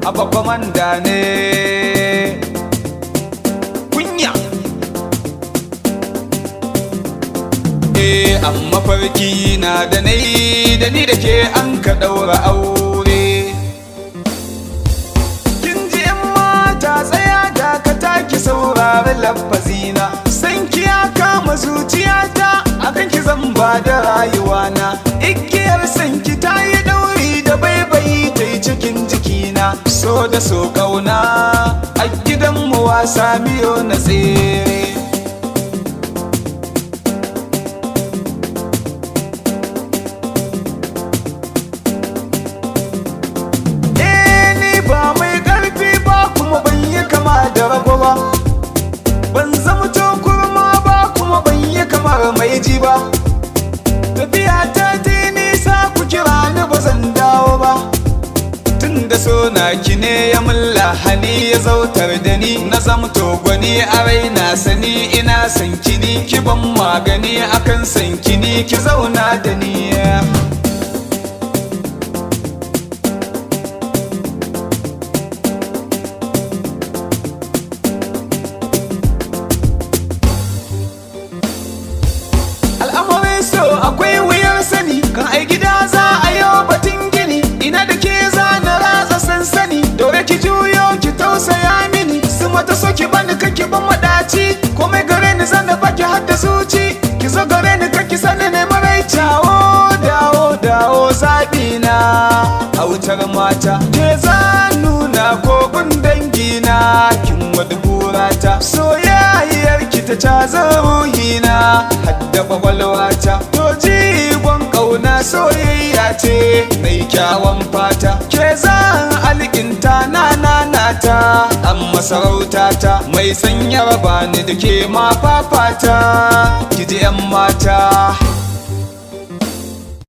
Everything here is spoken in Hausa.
Abba komanda ne kunya. Amma farki na da ni da ke an ka daura aure. Kin ji yan mata tsaya da ka taki saurari lafazina, san ki ya kama zuciyata, akan ki zan ba da rayuwana. Igiyar san ki ta yi dauri da baibayi ta yi cikin jikina, so da so kauna a gidanmu wasa miyo na tsere. Ban zama kurma ba kuma ban yi kamar mai ji ba. Tafiya ta ti nisa ku kira ni ba zan dawo ba. Tun da so na ki ne ya mun lahani ya zautar da ni, na zamto gwani a raina sani ina san kini, ki ban magani akan san kini, ki zauna da ni. Akwai wuyar sani kan ai gida za a yi batun gini, ina da ke za na ratsa sansani, dore ki juyo ki tausaya mini, su mata so ki bani kake ban madaci, komai gare ni zan da baki har da zuci, ki zo gare ni kake sani ne marai cawo dawo zaɓi na a wutar mata, ke za nuna kogun dangi na kin wadu burata, soyayyar ki ta caza ruhina hadda kwakwalwata, to jigon kauna soyayya ce mai kyawun fata, ke zan alkinta nanata an masarautata, mai sanya raba ni da ke ma fafata, ki ji 'yan mata.